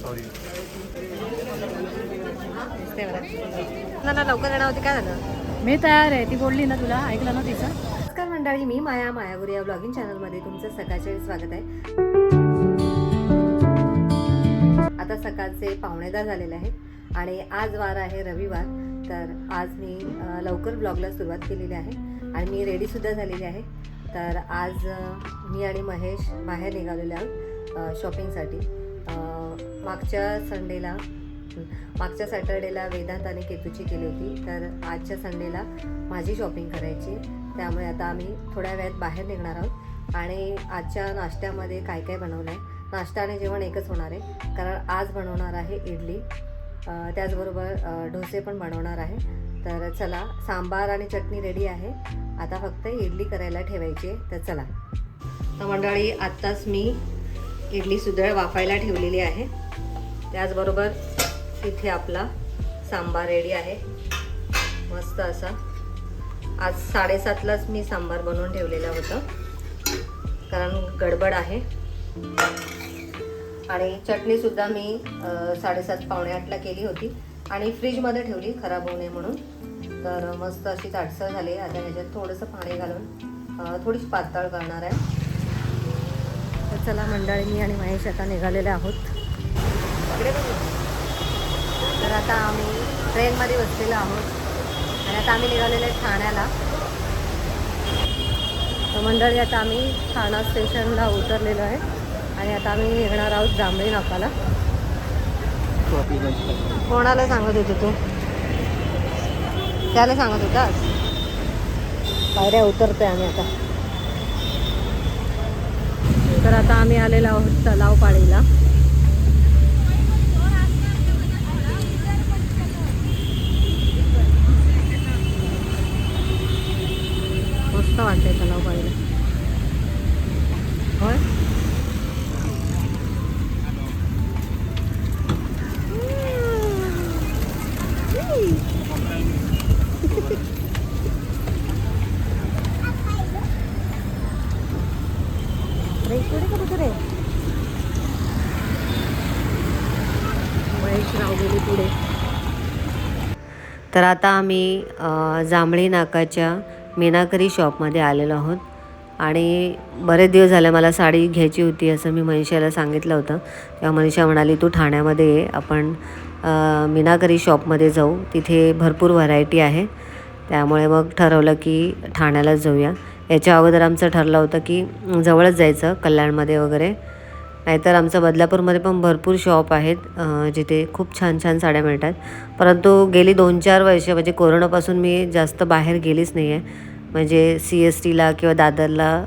Sorry. ना लवकर येणार होती, काय झालं? मी तयार आहे, ती बोलली ना तुला, ऐकलं ना तिचं. नमस्कार मंडळी, मी मायागुरी या ब्लॉगिंग चॅनलमध्ये तुमचं सकाळचे स्वागत आहे. आता सकाळचे 9:15 झालेले आहेत आणि आज वार आहे रविवार. तर आज मी लवकर ब्लॉगला सुरुवात केलेली आहे आणि मी रेडीसुद्धा झालेली आहे. तर आज मी आणि महेश बाहेर निघालेले आहोत शॉपिंगसाठी. मागच्या सॅटर्डेला वेदांत आणि केतूची केली होती, तर आजच्या संडेला माझी शॉपिंग करायची. त्यामुळे आता आम्ही थोड्या वेळात बाहेर निघणार आहोत. आणि आजच्या नाश्त्यामध्ये काय काय बनवलं आहे, नाश्ता आणि जेवण एकच होणार आहे, कारण आज बनवणार आहे इडली, त्याचबरोबर डोसे पण बनवणार आहे. तर चला, सांबार आणि चटणी रेडी आहे, आता फक्त इडली करायला ठेवायची आहे. तर चला. तर मंडळी, आत्ताच मी इडली सुद्धा वाफायला ठेवलेली आहे. त्याचबरोबर इथे आपला सांबार रेडी आहे मस्त असा. आज 7:30लाच मी सांबार बनवून ठेवलेलं होतं, कारण गडबड आहे. आणि चटणीसुद्धा मी 7:30 पावणे 8ला केली होती आणि फ्रीजमध्ये ठेवली खराब होऊ नये म्हणून. तर मस्त अशी ताटसर झाली. आता ह्याच्यात थोडंसं पाणी घालून थोडीशी पातळ करणार आहे. तर चला मंडळी, मी आणि महेश आता निघालेले आहोत. तर आता आम्ही ट्रेनमध्ये बसलेलो आहोत आणि आता आम्ही निघालेलो आहे ठाण्याला. तर मंडळी, आता आम्ही ठाणा स्टेशनला उतरलेलो आहे आणि आता आम्ही निघणार आहोत जांभळी नाकाला. कोणाला सांगत होते तू? त्याला सांगत होतास? पायऱ्या उतरतोय आम्ही आता. तर आता आम्ही आलेलो आहोत तलावपाळीला. मस्त वाटतंय तलावपाळीला, होय. पुढे. तर आता आम्ही जांभळी नाकाच्या मीनाकरी शॉपमध्ये आलेलो आहोत. आणि बरेच दिवस झाले मला साडी घ्यायची होती असं मी मनीषाला सांगितलं होतं. तेव्हा मनीषा म्हणाली तू ठाण्यामध्ये ये, आपण मीनाकरी शॉपमध्ये जाऊ, तिथे भरपूर व्हरायटी आहे. त्यामुळे मग ठरवलं की ठाण्यालाच जाऊया. याच्या अगोदर आमचं ठरलं होतं की जवळच जायचं कल्याणमध्ये वगैरे, नाहीतर आमचं बदलापूरमध्ये पण भरपूर शॉप आहेत जिथे खूप छान छान साड्या मिळतात. परंतु गेली 2-4 वर्ष म्हणजे कोरोनापासून मी जास्त बाहेर गेलीच नाही आहे, म्हणजे CSTला किंवा दादरला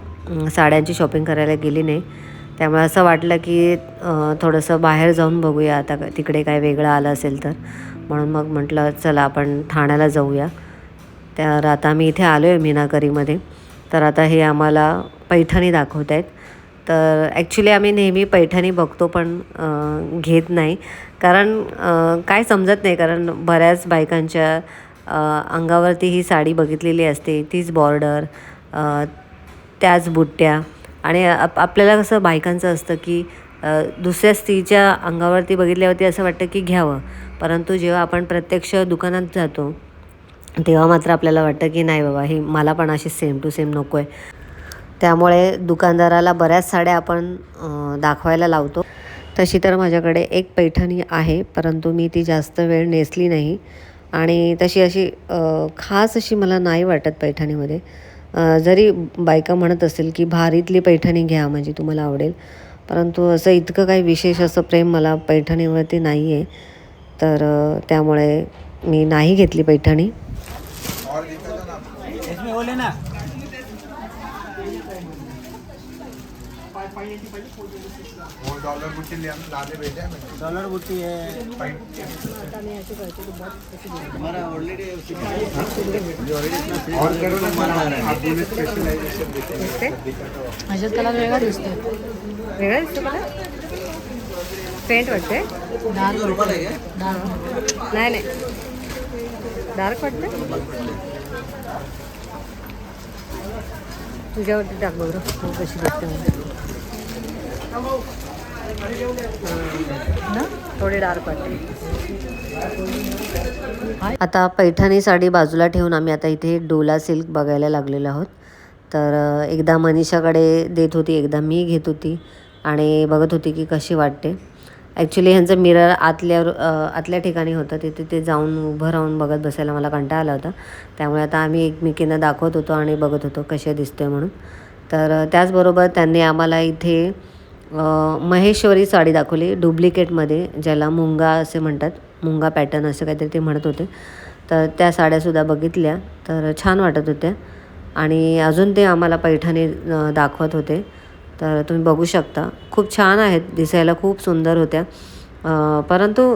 साड्यांची शॉपिंग करायला गेली नाही. त्यामुळे असं वाटलं की थोडंसं बाहेर जाऊन बघूया आता तिकडे काय वेगळं आलं असेल तर. म्हणून मग म्हटलं चला आपण ठाण्याला जाऊया. तर आता मी इथे आलो आहे मीनाकरीमध्ये. तर आता हे आम्हाला पैठणी दाखवत आहेत. तर ॲक्च्युली आम्ही नेहमी पैठणी बघतो पण घेत नाही, कारण काय समजत नाही, कारण बऱ्याच बायकांच्या अंगावरती ही साडी बघितलेली असते, तीच बॉर्डर, त्याच बुट्ट्या. आणि आपल्याला कसं बायकांचं असतं की दुसऱ्या स्त्रीच्या अंगावरती बघितल्यावरती असं वाटतं की घ्यावं, परंतु जेव्हा आपण प्रत्यक्ष दुकानात जातो तेव्हा मात्र आपल्याला वाटतं की नाही बाबा, ही मला पण अशी सेम टू सेम नको आहे. त्यामुळे दुकानदाराला बऱ्याच साड्या आपण दाखवायला लावतो. तशी तर माझ्याकडे एक पैठणी आहे, परंतु मी ती जास्त वेळ नेसली नाही आणि तशी अशी खास अशी मला नाही वाटत पैठणीमध्ये. जरी बायका म्हणत असेल की भारीतली पैठणी घ्या म्हणजे तुम्हाला आवडेल, परंतु असं इतकं काही विशेष असं प्रेम मला पैठणीवरती नाही आहे. तर त्यामुळे मी नाही घेतली पैठणी. डॉलर बुट्टी है हमारा ऑलरेडी माझ्यात त्याला वेगळा दिसतो. वेगळा दिसतो मला, पेंट वाटते. नाही डार्क वाटते. तुझ्यावरती टाक बरं कशी दिसते. ना थोडी डार्क वाटते. आता पैठणी साडी बाजूला ठेवून आम्ही आता इथे डोला सिल्क बघायला लागलेलो आहोत. तर एकदा मनीषाकडे देत होती, एकदा मी घेत होती आणि बघत होती की कशी वाटते. ॲक्च्युली ह्यांचं मिरर आतल्या ठिकाणी होतं, तिथे ते जाऊन उभं राहून बघत बसायला मला कंटाळा आला होता. त्यामुळे आता आम्ही एकमेकींना दाखवत होतो आणि बघत होतो कसे दिसते म्हणून. तर त्याचबरोबर त्यांनी आम्हाला इथे महेश्वरी साडी दाखवली डुप्लिकेटमध्ये, ज्याला मुंगा असे म्हणतात, मुंगा पॅटर्न असं काहीतरी ते म्हणत होते. तर त्या साड्यासुद्धा बघितल्या, तर छान वाटत होत्या. आणि अजून ते आम्हाला पैठणी दाखवत होते. तर तुम्ही बघू शकता, खूप छान आहेत, दिसायला खूप सुंदर होत्या. परंतु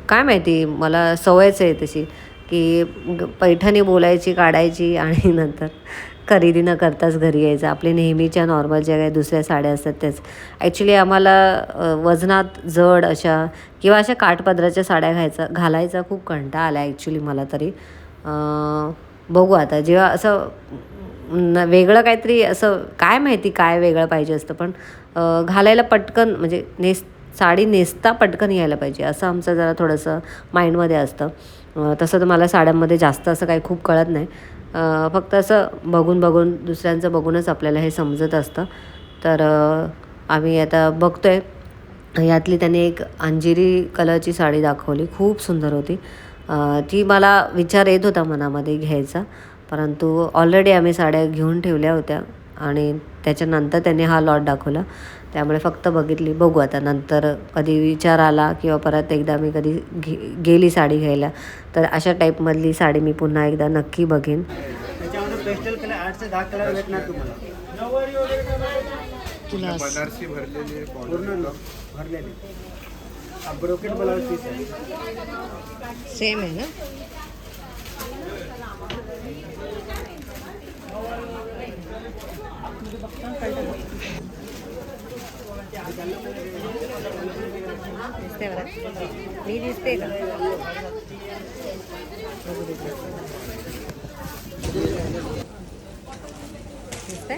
काय माहिती, मला सवयच आहे तशी की पैठणी बोलायची, काढायची आणि नंतर खरेदी न करताच घरी यायचं. आपले नेहमीच्या नॉर्मल ज्या काही दुसऱ्या साड्या असतात त्याच. ॲक्च्युली आम्हाला वजनात जड अशा किंवा अशा काठपदराच्या साड्या घालायचा खूप कंटाळा आला ॲक्च्युली मला तरी. बघू आता जेव्हा असं वेगळं काहीतरी, असं काय माहिती काय वेगळं पाहिजे असतं, पण घालायला पटकन म्हणजे साडी नेसता पटकन यायला पाहिजे असं आमचं जरा थोडंसं माइंडमध्ये असतं. तसं तर मला साड्यांमध्ये जास्त असं काही खूप कळत नाही. फक्त असं बघून दुसऱ्यांचं बघूनच आपल्याला हे समजत असतं. तर आम्ही आता बघतो आहे. यातली त्याने एक अंजिरी कलरची साडी दाखवली, खूप सुंदर होती. ती मला विचार येत होता मनामध्ये घ्यायचा, परंतु ऑलरेडी आम्ही साड्या घेऊन ठेवल्या होत्या आणि त्याच्यानंतर त्याने हा लॉट दाखवला. त्यामुळे फक्त बघितली. बघू आता नंतर कधी विचार आला किंवा परत एकदा मी कधी गेली साडी घ्यायला, तर अशा टाईपमधली साडी मी पुन्हा एकदा नक्की बघेन. त्याच्यामध्ये पेस्टल कलर 8 से 10 कलर भेटणार तुम्हाला. तुला बनारसी भरलेली पूर्ण भरलेले. हा ब्रोकेट ब्लाउज पीस आहे. सेम आहे ना? दिसते बरं, मी दिसते का? दिसते?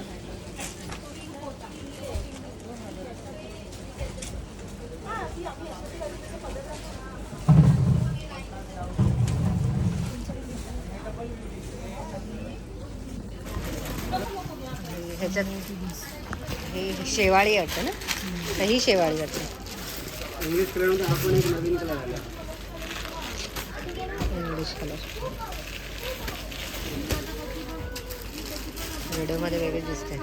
ह्याच्यात ही शेवाळी वाटतं ना? तर ही शेवाळी वाटते. इंग्लिश कलरमध्ये हा पण एक नवीन कलर आला. इंग्लिश कलर व्हिडिओमध्ये वेगळी दिसते.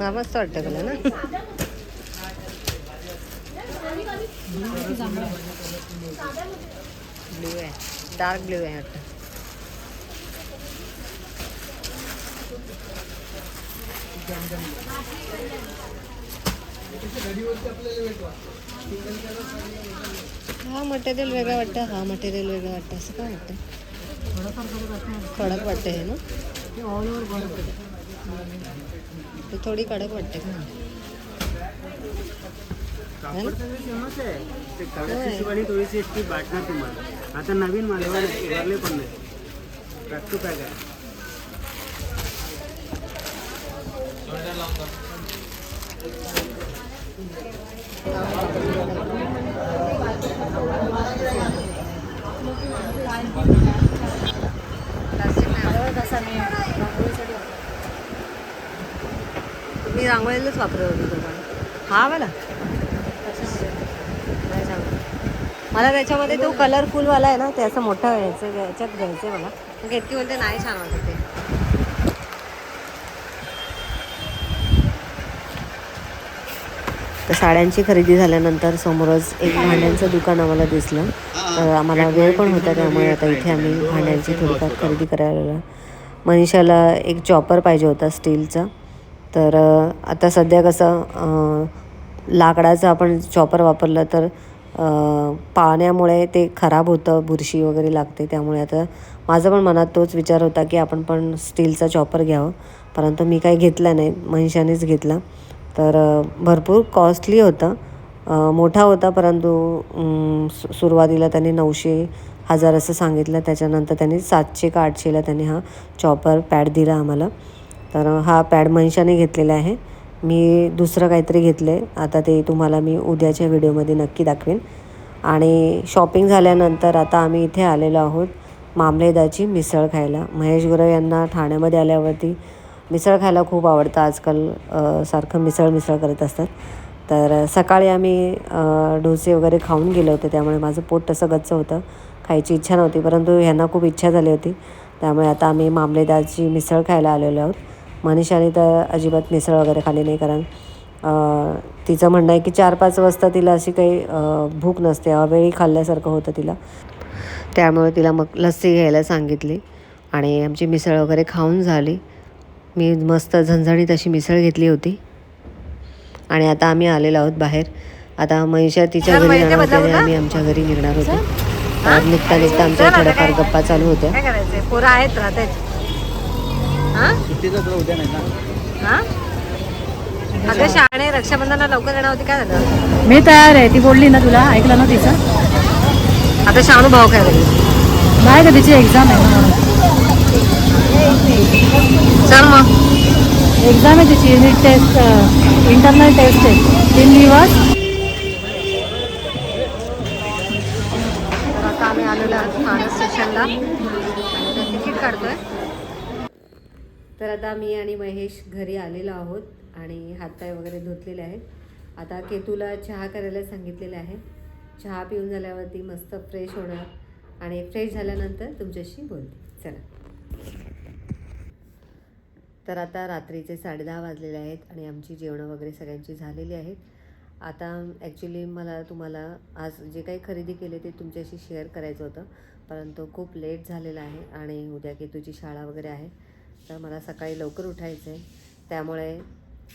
हा मस्त वाटतं कलर ना. ब्ल्यू आहे, डार्क ब्ल्यू आहे वाटतं. हा मटेरियल वेगळं वाटतं, हा मटेरियल वेगळं वाटतं, असं काय वाटतं? कडक वाटतं हे ना, ऑल ओव्हर ते थोडी कडक वाटते का? कापड तर फेमस आहे. ते कागदाची शिवानी थोडीशी इतकी वाटणार तुम्हाला. आता नवीन मालवण उभारले पण नाही, पॅक टू पॅक आहे. मी रांगोळीलाच वापरत होती तुम्हाला. हा मला मला त्याच्यामध्ये तो कलरफुलवाला आहे ना, ते असं मोठं याच्यात घ्यायचं आहे मला. मग इतकी बोलते नाही छान वाटत ते. तर साड्यांची खरेदी झाल्यानंतर समोरच एक भांड्यांचं दुकान आम्हाला दिसलं. तर आम्हाला वेळ पण होता, त्यामुळे आता इथे आम्ही भांड्यांची थोडीफार खरेदी करायला. मनीषाला एक चॉपर पाहिजे होता स्टीलचा. तर आता सध्या कसं लाकडाचं आपण चॉपर वापरलं तर पाण्यामुळे ते खराब होतं, बुरशी वगैरे लागते. त्यामुळे आता माझं पण मनात तोच विचार होता की आपण पण स्टीलचा चॉपर घ्यावं, परंतु मी काही घेतला नाही, मनीषानेच घेतला. तर भरपूर कॉस्टली होतं. मोठा होता, परंतु सुरुवातीला त्यांनी 900-1000 असं सांगितलं. त्याच्यानंतर त्यांनी 700 का 800ला त्यांनी हा चॉपर पॅड दिला आम्हाला. तर हा पॅड मनीषाने घेतलेला आहे. मी दुसरं काहीतरी घेतलं आहे, आता ते तुम्हाला मी उद्याच्या व्हिडिओमध्ये नक्की दाखवेन. आणि शॉपिंग झाल्यानंतर आता आम्ही इथे आलेलो आहोत मामलेदाची मिसळ खायला. महेश गुरव यांना ठाण्यामध्ये आल्यावरती मिसळ खायला खूप आवडतं. आजकाल सारखं मिसळ करत असतात. तर सकाळी आम्ही डोसे वगैरे खाऊन गेलो होते, त्यामुळे माझं पोट तसं गच्च होतं, खायची इच्छा नव्हती. परंतु ह्यांना खूप इच्छा झाली होती, त्यामुळे आता आम्ही मामलेदारची मिसळ खायला आलेलो आहोत. मनीषाने तर अजिबात मिसळ वगैरे खाली नाही, कारण तिचं म्हणणं आहे की 4-5 वाजता तिला अशी काही भूक नसते, अवेळी खाल्ल्यासारखं होतं तिला. त्यामुळे तिला मग लस्सी घ्यायला सांगितली आणि आमची मिसळ वगैरे खाऊन झाली. मी मस्त झणझणीत अशी मिसळ घेतली होती. आणि आता आम्ही आलेलो आहोत बाहेर. आता मनीषा तिच्या घरी जाणार होती आणि आम्ही आमच्या घरी निघणार होतो. तर निघता आमच्या थोड्याफार गप्पा चालू होत्या. काय करायचंय, पोरं आहेत राहते. अगं शाळे रक्षाबंधनला लवकर येणार होती, काय झालं? मी तयार आहे, ती बोलली ना तुला, ऐकलं ना तिचं? आता शाणू भाऊ काय झाली? नाही का, तिची एक्झाम आहे ना म्हणून. चल मग. एक्झाम आहे तिची, युनिट टेस्ट, इंटरनल टेस्ट आहे 3 दिवस. तर आता आम्ही आलेलो आहोत ठाणे स्टेशनला आणि तिकीट काढतोय. तर आता मी आणि महेश घरी आलेलो आहोत आणि हातपाय वगैरे धुतलेले आहेत. आता केतूला चहा करायला सांगितलेला आहे. चहा पिऊन झाल्यावरती मस्त फ्रेश होणार आणि फ्रेश झाल्यानंतर तुमच्याशी बोलते. चला. तर आता रात्रीचे 10:30 वाजलेले आहेत आणि आमची जेवणं वगैरे सगळ्यांची झालेली आहेत. आता ॲक्च्युली मला तुम्हाला आज जे काही खरेदी केले ते तुमच्याशी शेअर करायचं होतं, परंतु खूप लेट झालेलं आहे आणि उद्या केतूची शाळा वगैरे आहे, तर मला सकाळी लवकर उठायचं आहे. त्यामुळे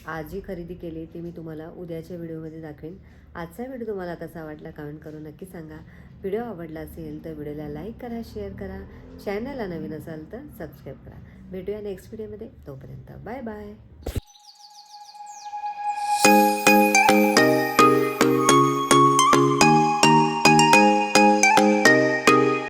आज जी खरेदी केली ती मी तुम्हाला उद्याच्या व्हिडिओमध्ये दाखवेन. आजचा व्हिडिओ तुम्हाला कसा वाटला कमेंट करून नक्की सांगा. व्हिडिओ आवडला असेल तर व्हिडिओला लाईक करा, शेअर करा, चॅनलला नवीन असाल तर सबस्क्राईब करा. भेटूया नेक्स्ट व्हिडिओमध्ये. तोपर्यंत बाय बाय.